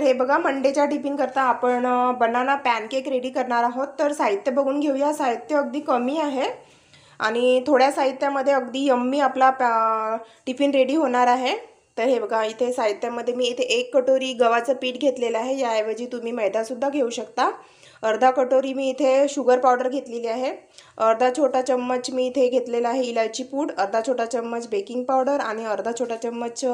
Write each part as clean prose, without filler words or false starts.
तर हे बघा, मंडेच्या टिफिन करता आपण बनाना पॅनकेक रेडी करणार आहोत। तर साहित्य बघून घेऊया। साहित्य अगदी कमी आहे आणि थोड्या साहित्यामध्ये अगदी यम्मी आपला टिफिन रेडी होणार आहे। तर हे बघा, इथे साहित्यामध्ये मी इथे 1 कटोरी गव्हाचं पीठ घेतलेलं आहे। याऐवजी तुम्ही मैदासुद्धा घेऊ शकता। अर्धा कटोरी मी इथे शुगर पावडर घेतलेली आहे। अर्धा छोटा चम्मच मी इथे घेतलेला आहे इलायची पूड, अर्धा छोटा चम्मच बेकिंग पावडर आणि अर्धा छोटा चम्मच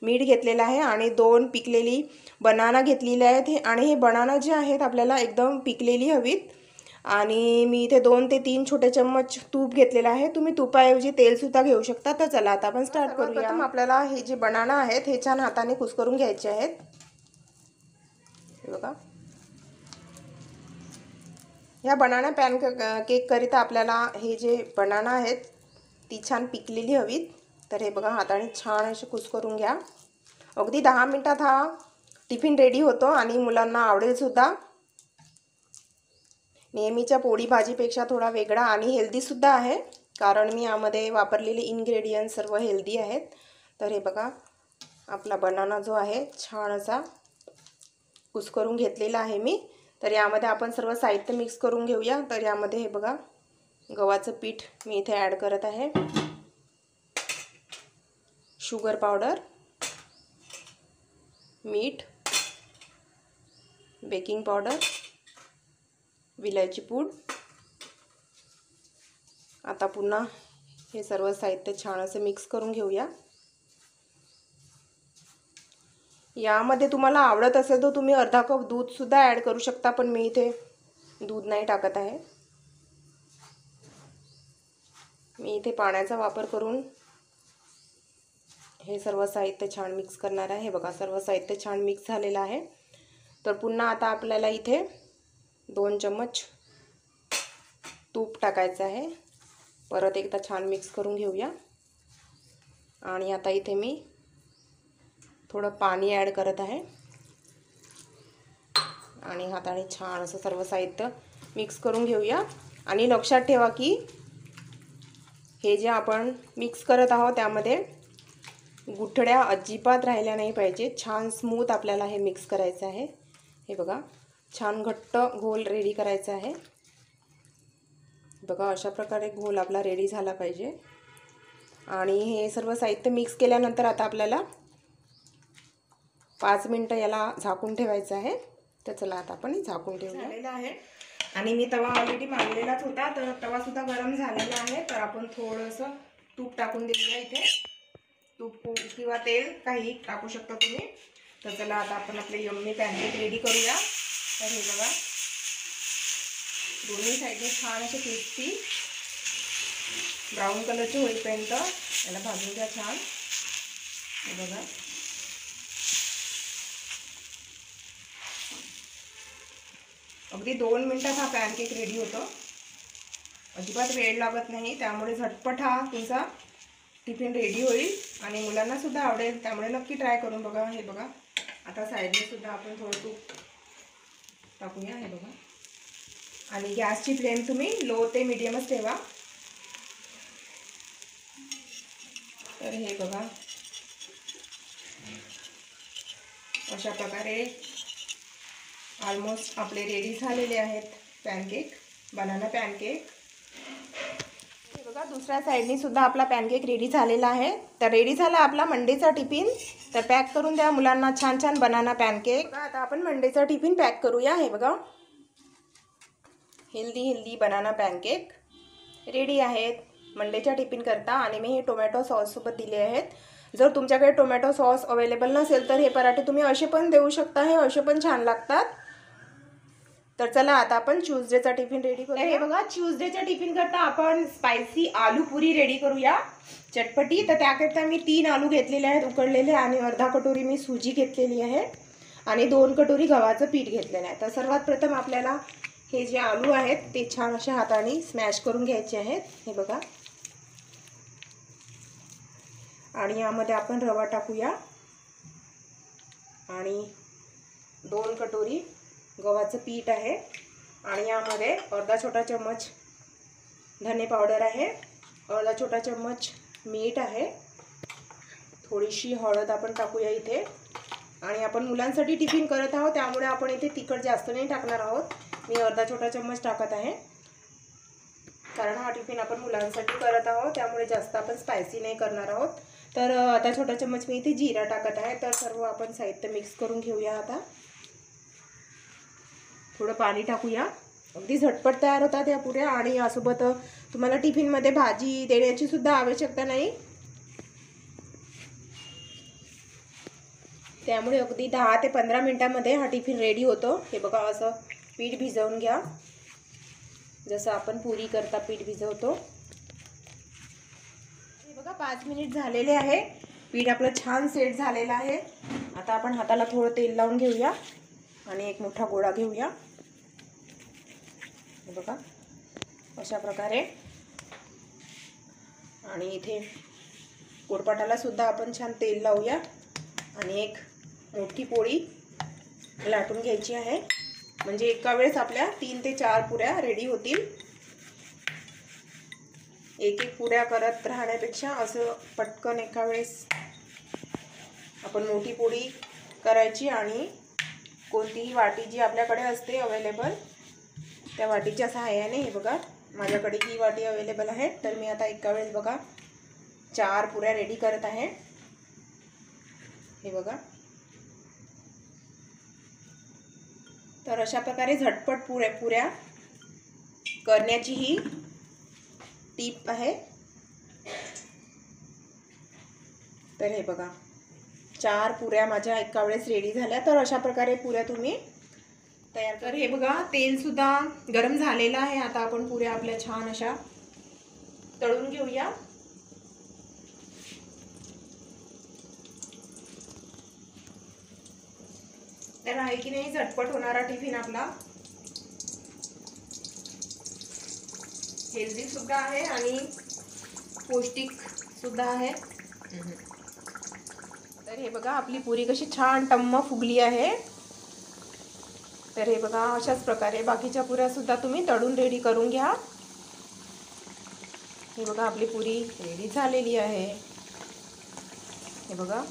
मीठ घेतलेला आहे आणि 2 पिकलेली बनाना घेतलेली आहेत। आणि हे बनाना जे आहेत आपल्याला एकदम पिकलेली हवीत। आणि मी इथे 2 ते 3 छोटे चम्मच तूप घेतलेला आहे। तुम्ही तुपाऐवजी तेलसुद्धा घेऊ शकता। तर चला आता आपण स्टार्ट करूया। प्रथम आपल्याला हे जे बनाना आहेत हे छान हाताने कुस्करून घ्यायचे आहेत। हे बघा, या बनाना केक करिता आपल्याला हे जे बनाना आहेत ती छान पिकलेली हवीत। तर हे बघा, हाताने छान असे कुस्करून घ्या। अगदी 10 मिनिटात हा टिफिन रेडी होतो आणि मुलांना आवडेल सुद्धा। नेहमीच्या पोळी भाजीपेक्षा थोडा वेगळा आणि हेल्दी सुद्धा आहे, कारण मी यामध्ये वापरलेले इन्ग्रेडियंट्स सर्व हेल्दी आहेत। तर हे बघा, आपला बनाना जो आहे छान असा कुस्करून घेतलेला आहे मी। तर यामध्ये आपण सर्व साहित्य मिक्स करून घेऊया। तर यामध्ये हे बघा, गव्हाचं पीठ मी इथे ॲड करत आहे, शुगर पावडर, मीठ, बेकिंग पावडर, विलायची पूड। आता पुन्हा हे सर्व साहित्य छान असे मिक्स करून घेऊया। यामध्ये तुम्हाला आवडत असेल तर तुम्ही अर्धा कप दूध सुद्धा ॲड करू शकता, पण मी इथे दूध नाही टाकत आहे। मी इथे पाण्याचा वापर करून हे सर्व साहित्य छान मिक्स करणार आहे। हे बघा, सर्व साहित्य छान मिक्स झालेलं आहे। तर पुन्हा आता आपल्याला इथे 2 चम्मच तूप टाकायचं आहे। परत एकदा छान मिक्स करून घेऊया। आणि आता इथे मी थोडं पाणी ॲड करत आहे आणि हाताने छान असं सर्व साहित्य मिक्स करून घेऊया। आणि लक्षात ठेवा की हे जे आपण मिक्स करत आहोत त्यामध्ये गुठळ्या अजिबात राहिल्या नाही पाहिजे। छान स्मूथ आपल्याला हे मिक्स करायचं आहे। हे बघा, छान घट्ट घोल रेडी करायचा आहे। बघा, अशा प्रकारे घोल आपला रेडी झाला पाहिजे। आणि हे सर्व साहित्य मिक्स केल्यानंतर आता आपल्याला 5 मिनिटं याला झाकून ठेवायचं आहे। तर चला आता आपण झाकून ठेवलेलं आहे आणि मी तवा ऑलरेडी मांडलेलाच होता, तर तवा सुद्धा गरम झालेला आहे। तर आपण थोडंसं तूप टाकून देऊया इथे। तूप किंवा तेल काही टाकू शकता तुम्ही। तर चला आता आपण आपले यम्मी पॅनकेक रेडी करूया। तर हे बघा, दोन्ही साईडने छान असे क्रिस्पी ब्राऊन कलरचे होईपर्यंत याला भाजून घ्या छान। हे बघा, अगदी 2 मिनिटात हा पॅनकेक रेडी होतो। अजिबात वेळ लागत नाही, त्यामुळे झटपट हा तुमचा टिफिन रेडी होईल आणि मुलांना सुद्धा आवडेल। त्यामुळे नक्की ट्राय करून बघा। हे बघा, आता साईडने सुद्धा आपण थोडं तूप टाकूया। हे बघा, आणि गॅसची फ्लेम तुम्ही लो ते मीडियमच ठेवा। तर हे बघा, अशा प्रकारे ऑलमोस्ट आपले रेडी झालेले आहेत पॅनकेक, बनाना पॅनकेक। हे बघा, दुसऱ्या साईडनी सुद्धा आपला पॅनकेक रेडी झालेला आहे। तर रेडी झाला आपला मंडेचा टिफिन। तर पॅक करून द्या मुलांना छान छान बनाना पॅनकेक। आता आपण मंडेचा टिफिन पॅक करूया। हे बघा, हेल्दी बनाना पॅनकेक रेडी आहेत मंडेच्या टिफिन करता। आणि मी हे टोमॅटो सॉस सोबत दिले आहेत। जर तुमच्याकडे टोमॅटो सॉस अवेलेबल नसेल तर हे पराठे तुम्ही असे पण देऊ शकता, हे असे पण छान लागतात। तर चला आता आपण ट्यूसडेचा टिफिन रेडी करूया। हे बघा, ट्यूसडेच्या टिफिन करता आपण स्पायसी आलू पुरी रेडी करूया, चटपटी। तर त्याकरता मी 3 आलू घेतलेले आहेत उकडलेले, आणि अर्धा कटोरी मी सुजी घेतलेली आहे आणि 2 कटोरी गव्हाचं पीठ घेतलेलं आहे। तर सर्वात प्रथम आपल्याला हे जे आलू आहेत ते छान अशा हाताने स्मॅश करून घ्यायचे आहेत। हे बघा, आणि यामध्ये आपण रवा टाकूया आणि 2 कटोरी गव्हाचं पीठ आहे, आणि यामध्ये अर्धा छोटा चम्मच धने पावडर आहे, अर्धा छोटा चम्मच मीठ आहे, थोडीशी हळद आपण टाकूया इथे, आणि आपण मुलांसाठी टिफिन करत आहोत, त्यामुळे आपण इथे तिखट जास्त नाही टाकणार आहोत. मी अर्धा छोटा चम्मच टाकत आहे, कारण हा टिफिन आपण मुलांसाठी करत आहोत, त्यामुळे जास्त आपण स्पायसी नाही करणार आहोत. तर अर्धा छोटा चम्मच मी इथे जिरा टाकत आहे. तर सर्व आपण साहित्य मिक्स करून घेऊया. आता थोडं पाणी टाकूया. अगदी झटपट तयार होतात या पुऱ्या, आणि यासोबत तुम्हाला टिफिनमध्ये भाजी देण्याची सुद्धा आवश्यकता नाही, त्यामुळे अगदी 10 ते 15 मिनिटांमध्ये हा टिफिन रेडी होतो. हे बघा, असं पीठ भिजवून घ्या, जसं आपण पुरी करता पीठ भिजवतो. हे बघा 5 मिनिट झालेले आहे. पीठ आपलं छान सेट झालेलं आहे. आता आपण हाताला थोडं तेल लावून घेऊया आणि एक मोठा गोळा घेऊया. हे बघा अशा प्रकारे. आणि इथे पोळपाटाला सुद्धा आपण छान तेल लावूया आणि एक मोठी पोळी लाटून घ्यायची आहे, म्हणजे एका वेळेस आपल्या 3 ते 4 पुऱ्या रेडी होतील. एक एक पुऱ्या करत राहण्यापेक्षा असं पटकन एका वेळेस आपण मोठी पोळी करायची आणि कोणतीही वाटी जी आपल्याकडे असते अवेलेबल, त्या वाटीच्या सहाय्याने, हे बघा माझ्याकडे ही वाटी अवेलेबल आहे, तर मी आता एका वेळेस बघा 4 पुऱ्या रेडी करत आहे. हे बघा. तर अशा प्रकारे झटपट पुऱ्या करण्याची ही टिप आहे. तर हे बघा 4 पुऱ्या माझ्या एका वेळेस रेडी झाल्या. तर अशा प्रकारे पुऱ्या तुम्ही तयार कर. हे बघा तेल सुद्धा गरम झालेलं आहे. आता आपण पुऱ्या आपल्या छान अशा तळून घेऊया. तर आहे की नाही झटपट होणारा टिफिन आपला, हेल्दी सुद्धा आहे आणि पौष्टिक सुद्धा आहे. तर हे बघा आपली पुरी कशी छान टम्म फुगली आहे. तर हे बघा अशाच प्रकारे बाकीच्या पुऱ्या सुद्धा तुम्ही तळून रेडी करून घ्या. हे बघा आपली पुरी रेडी झालेली आहे. हे बघा.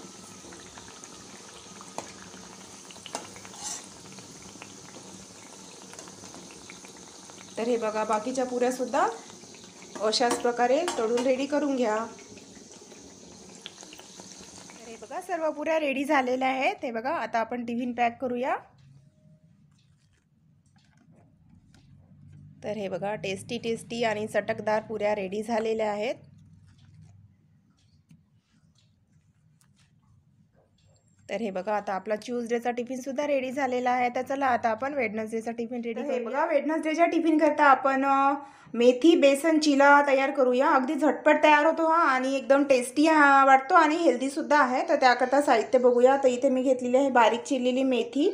तर हे बघा बाकीच्या पुऱ्या सुद्धा अशाच प्रकारे तळून रेडी करून घ्या. तर हे बघा सर्व पुऱ्या रेडी झालेल्या आहेत. हे बघा आता आपण टिफिन पॅक करूया. तर हे बघा टेस्टी आणि चटकदार पुऱ्या रेडी झालेल्या आहेत. तर हे बघा आता आपला ट्यूसडेचा टिफिन सुद्धा रेडी झालेला आहे. तर चला आता आपण वेडनेसडेचा टिफिन रेडी करूया. हे बघा वेडनेसडेच्या टिफिन करता आपण मेथी बेसन चिला तयार करूया. अगदी झटपट तयार होतो हा आणि एकदम टेस्टी वाटतो आणि हेल्दी सुद्धा आहे. तर त्याकरता साहित्य बघूया. तर इथे मी घेतलेली आहे बारीक चिरलेली मेथी,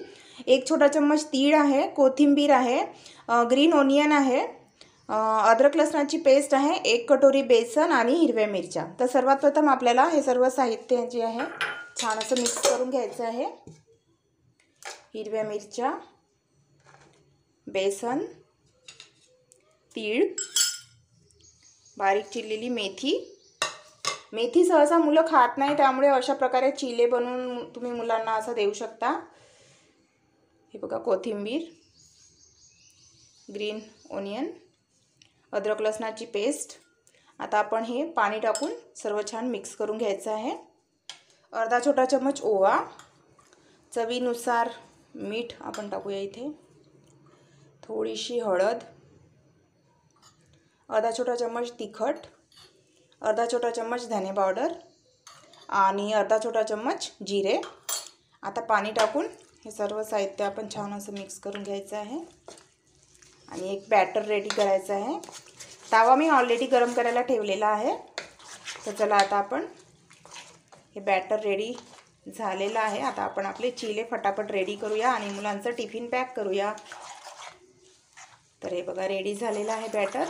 1 छोटा चम्मच तीळ आहे, कोथिंबीर आहे, ग्रीन ओनियन आहे, अद्रक लसणाची पेस्ट आहे, 1 कटोरी बेसन आणि हिरव्या मिरच्या. तर सर्वात प्रथम आपल्याला हे सर्व साहित्य जे आहे छान असं मिक्स करून घ्यायचं आहे. हिरव्या मिरच्या, बेसन, तीळ, बारीक चिरलेली मेथी. मेथी सहसा मुलं खात नाही, त्यामुळे अशा प्रकारे चिले बनवून तुम्ही मुलांना असं देऊ शकता. हे बघा कोथिंबीर, ग्रीन ओनियन, अद्रक लसणाची पेस्ट. आता आपण हे पाणी टाकून सर्व छान मिक्स करून घ्यायचं आहे. अर्धा छोटा चम्मच ओवा, चवीनुसार मीठ आपण टाकूया इथे, थोडीशी हळद, अर्धा छोटा चम्मच तिखट, अर्धा छोटा चम्मच धने पावडर आणि अर्धा छोटा चम्मच जिरे. आता पाणी टाकून हे सर्व साहित्य आपण छान असं मिक्स करून घ्यायचं आहे आणि एक बॅटर रेडी करायचं आहे. तवा मी ऑलरेडी गरम करायला ठेवलेला आहे. तर चला आता आपण हे बॅटर रेडी झालेलं आहे. आता आपण आपले चिले फटाफट रेडी करूया आणि मुलांचं टिफिन पॅक करूया. तर हे बघा रेडी झालेलं आहे बॅटर.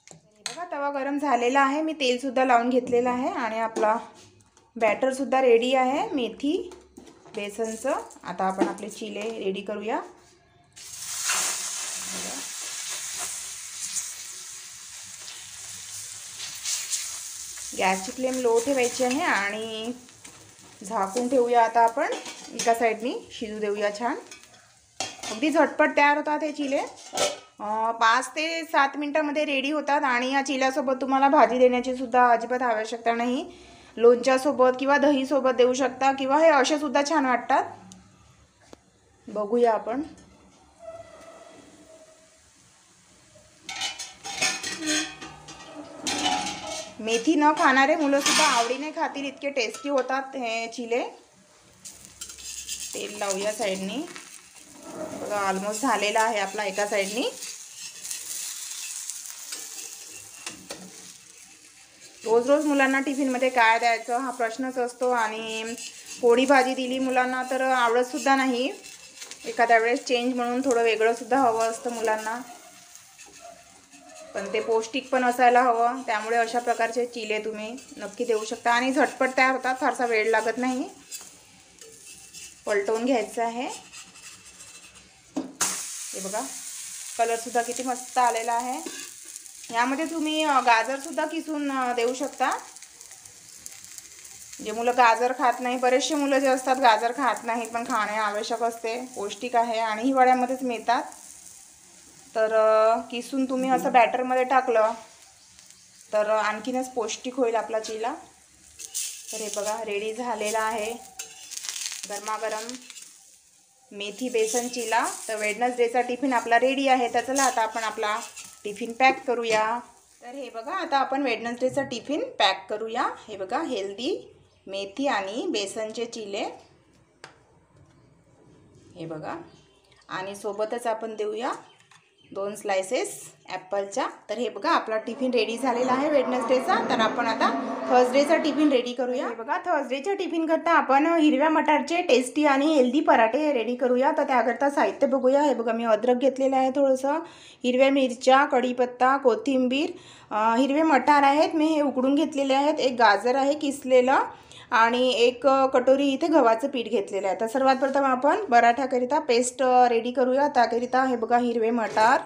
हे बघा तवा गरम झालेला आहे. मी तेलसुद्धा लावून घेतलेलं आहे आणि आपला बॅटरसुद्धा रेडी आहे मेथी बेसनचं. आता आपण आपले चिले रेडी करूया. गॅसची फ्लेम लो ठेवायची आहे आणि झाकून ठेवूया आता आपण. एका साईडनी शिजू देऊया छान. अगदी झटपट तयार होतात हे चिले. 5 ते 7 मिनिटांमध्ये रेडी होतात. आणि या चिल्यासोबत तुम्हाला भाजी देण्याची सुद्धा अजिबात आवश्यकता नाही. लोणच्यासोबत किंवा दहीसोबत देऊ शकता किंवा हे असे सुद्धा छान वाटतात. बघूया आपण. मेथी न खाणारे मुलं सुद्धा आवडीने खातील, इतके टेस्टी होतात हे चिले. तेल लावूया साईडनी. बघा ऑलमोस्ट झालेला आहे आपला एका साईडनी. रोज रोज मुलांना टिफिनमध्ये काय द्यायचं हा प्रश्नच असतो. आणि पोळी भाजी दिली मुलांना तर आवडतसुद्धा नाही. एखाद्या वेळेस चेंज म्हणून थोडं वेगळं सुद्धा हवं असतं मुलांना. पण ते पौष्टिक पण असायला हवं. त्यामुळे अशा प्रकारचे चिले तुम्ही नक्की देऊ शकता. आणि झटपट तयार होतात, फारसा वेळ लागत नाही. पलटवून घ्यायचं आहे. हे बघा कलरसुद्धा किती मस्त आलेला आहे. यामध्ये तुम्ही गाजरसुद्धा किसून देऊ शकता. जे मुलं गाजर खात नाही, बरेचसे मुलं जे असतात गाजर खात नाहीत, पण खाणे आवश्यक असते, पौष्टिक आहे आणि हिवाळ्यामध्येच मिळतात. तर किसून तुम्ही असं बॅटरमध्ये टाकलं तर आणखीनच पौष्टिक होईल आपला चिला. तर हे बघा रेडी झालेला आहे गरमागरम मेथी बेसन चिला. तर वेडनेसडेचा टिफिन आपला रेडी आहे. तर चला आता आपण आपला टिफिन पॅक करूया. तर हे बघा आता आपण वेडनेसडेचा टिफिन पॅक करूया. हे बघा हेल्दी मेथी आणि बेसनचे चिले. हे बघा आणि सोबतच आपण देऊया 2 स्लाइसेस ॲपलच्या. तर हे बघा आपला टिफिन रेडी झालेला आहे वेडनेसडेचा. तर आपण आता थर्सडेचा टिफिन रेडी करूया. हे बघा थर्सडेच्या टिफिन करता आपण हिरव्या मटारचे टेस्टी आणि हेल्दी पराठे रेडी करूया. तर त्याकरता साहित्य बघूया. हे बघा मी अद्रक घेतलेलं आहे थोडंसं, हिरव्या मिरच्या, कढीपत्ता, कोथिंबीर, हिरवे मटार आहेत मी हे उकडून घेतलेले आहेत, एक गाजर आहे किसलेलं आणि एक कटोरी इथे गव्हाचं पीठ घेतलेलं आहे. तर सर्वात प्रथम आपण पराठ्याकरिता पेस्ट रेडी करूया. त्याकरिता हे बघा हिरवे मटार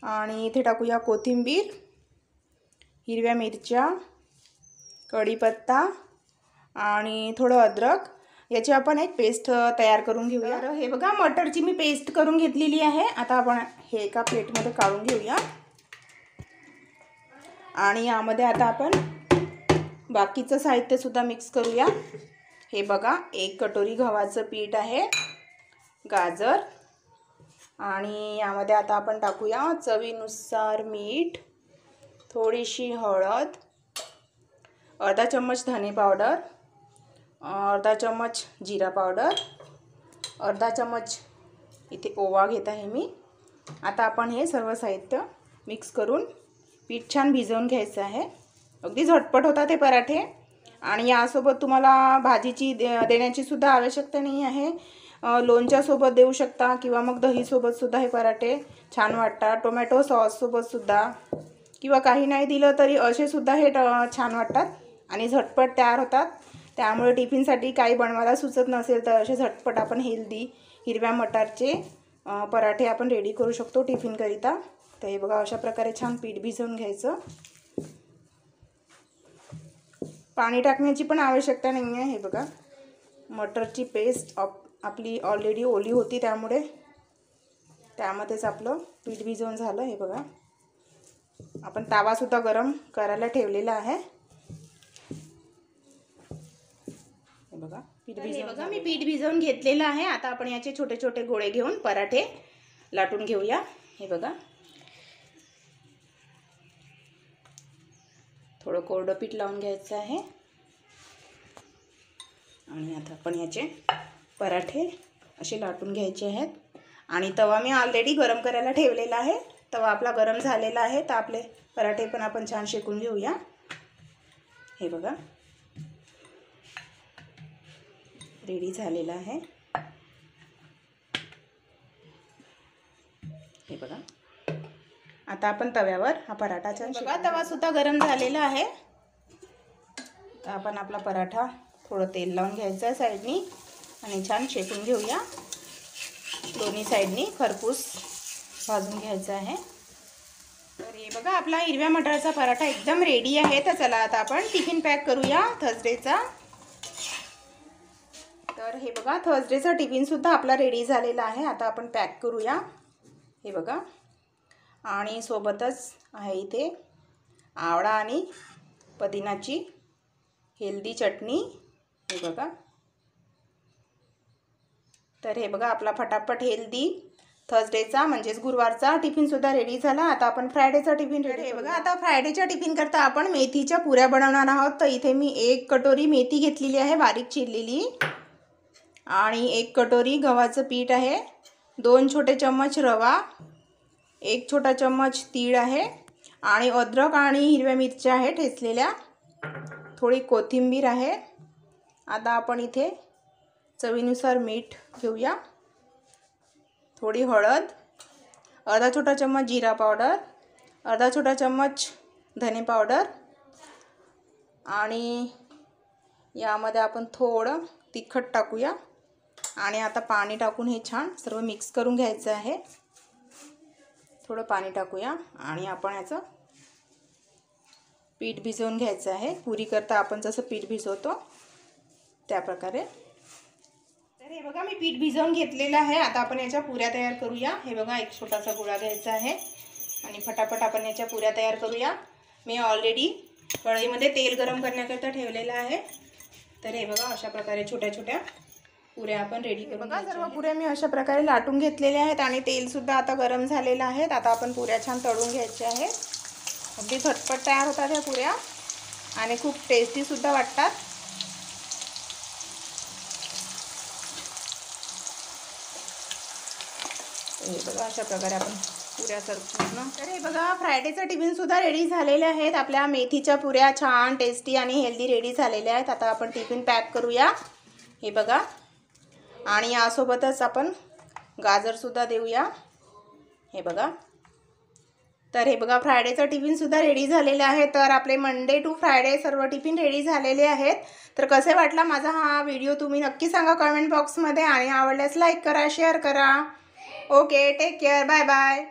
आणि इथे टाकूया कोथिंबीर, हिरव्या मिरच्या, कढीपत्ता आणि थोडं अद्रक, याची आपण एक पेस्ट तयार करून घेऊया. तर हे बघा मटरची मी पेस्ट करून घेतलेली आहे. आता आपण हे एका प्लेटमध्ये काढून घेऊया. आणि यामध्ये आता आपण बाकीचं साहित्यसुद्धा मिक्स करूया. हे बघा 1 कटोरी गव्हाचं पीठ आहे, गाजर आणि यामध्ये आता आपण टाकूया चवीनुसार मीठ, थोडीशी हळद, अर्धा चम्मच धने पावडर, अर्धा चम्मच जिरा पावडर, अर्धा चम्मच इथे ओवा घेत आहे मी. आता आपण हे सर्व साहित्य मिक्स करून पीठ छान भिजवून घ्यायचं आहे. अगदी झटपट होतात हे पराठे. आणि यासोबत तुम्हाला भाजीची देण्याची सुद्धा आवश्यकता नाही आहे. लोणच्यासोबत देऊ शकता किंवा मग दहीसोबतसुद्धा हे पराठे छान वाटतात. टोमॅटो सॉससोबतसुद्धा किंवा काही नाही दिलं तरी असे सुद्धा हे छान वाटतात आणि झटपट तयार होतात. त्यामुळे टिफिनसाठी काही बनवायला सुचत नसेल तर असे झटपट आपण हेल्दी हिरव्या मटारचे पराठे आपण रेडी करू शकतो टिफिनकरिता. तर हे बघा अशा प्रकारे छान पीठ भिजवून घ्यायचं. पाणी टाकण्याची पण आवश्यकता नाही आहे. हे बघा मटरची पेस्ट आपली ऑलरेडी ओली होती त्यामुळे त्यामध्येच आपलं पीठ भिजवून झालं. हे बघा आपण तावासुद्धा गरम करायला ठेवलेला आहे. हे बघा मी पीठ भिजवून घेतलेलं आहे. आता आपण याचे छोटे छोटे गोळे घेऊन पराठे लाटून घेऊया. हे बघा थोडं कोरडं पीठ लावून घ्यायचं आहे आणि आता आपण याचे पराठे असे लाटून घ्यायचे आहेत. आणि तवा मी ऑलरेडी गरम करायला ठेवलेला आहे. तवा आपला गरम झालेला आहे तर आपले पराठे पण आपण छान शेकून घेऊया. हे बघा रेडी झालेला आहे. हे बघा आता आपण तव्यावर हा पराठा छान बघा तवा सुद्धा गरम झालेला आहे. तर आपण आपला पराठा थोडं तेल लावून घ्यायचं आहे साईडनी आणि छान शेकून घेऊया. दोन्ही साईडनी खरपूस भाजून घ्यायचं आहे. तर हे बघा आपला हिरव्या मटारचा पराठा एकदम रेडी आहे. तर चला आता आपण टिफिन पॅक करूया थर्सडेचा. तर हे बघा थर्सडेचा टिफिनसुद्धा आपला रेडी झालेला आहे. आता आपण पॅक करूया. हे बघा आणि सोबतच आहे इथे आवळा आणि पुदिनाची हेल्दी चटणी. हे बघा. तर हे बघा आपला फटाफट हेल्दी थर्सडेचा म्हणजेच गुरुवारचा टिफिनसुद्धा रेडी झाला. आता आपण फ्रायडेचा टिफिन रेडी. हे बघा आता फ्रायडेच्या टिफिन करता आपण मेथीच्या पुऱ्या बनवणार आहोत. तर इथे मी 1 कटोरी मेथी घेतलेली आहे बारीक चिरलेली आणि 1 कटोरी गव्हाचं पीठ आहे, 2 छोटे चम्मच रवा, 1 छोटा चम्मच तीळ आहे आणि अद्रक आणि हिरव्या मिरच्या आहे ठेचलेल्या, थोडी कोथिंबीर आहे. आता आपण इथे चवीनुसार मीठ घेऊया, थोडी हळद, अर्धा छोटा चम्मच जिरा पावडर, अर्धा छोटा चम्मच धने पावडर आणि यामध्ये आपण थोडं तिखट टाकूया आणि आता पाणी टाकून हे छान सर्व मिक्स करून घ्यायचं आहे. थोडं पाणी टाकूया आणि आपण याचं पीठ भिजवून घ्यायचं आहे. पुरी करता आपण जसं पीठ भिजवतो त्या प्रकारे. तर हे बघा मी पीठ भिजवून घेतलेलं आहे. आता आपण याच्या पुऱ्या तयार करूया. हे बघा एक छोटासा गोळा घ्यायचा आहे आणि फटाफट आपण याच्या पुऱ्या तयार करूया. मी ऑलरेडी कढईमध्ये तेल गरम करण्याकरता ठेवलेलं आहे. तर हे बघा अशा प्रकारे छोट्या छोट्या पुऱ्या आपण रेडी करून बघा. सर्व पुऱ्या मी अशा प्रकारे लाटून घेतलेल्या आहेत आणि तेलसुद्धा आता गरम झालेलं आहे. आता आपण पुऱ्या छान तळून घ्यायच्या आहेत. अगदी झटपट तयार होतात ह्या पुऱ्या आणि खूप टेस्टीसुद्धा वाटतात. हे बघा अशा प्रकारे आपण पुऱ्या सर्व. तर हे बघा फ्रायडेचा टिफिनसुद्धा रेडी झालेले आहेत. आपल्या मेथीच्या पुऱ्या छान टेस्टी आणि हेल्दी रेडी झालेल्या आहेत. आता आपण टिफिन पॅक करूया. हे बघा आणि यासोबतच आपण गाजरसुद्धा देऊया. हे बघा. तर हे बघा फ्रायडेचा टिफिनसुद्धा रेडी झालेला आहे. तर आपले मंडे टू फ्रायडे सर्व टिफिन रेडी झालेले आहेत. तर कसे वाटला माझा हा व्हिडिओ तुम्ही नक्की सांगा कमेंट बॉक्समध्ये आणि आवडल्यास लाईक करा, शेअर करा. Okay, take care, bye bye.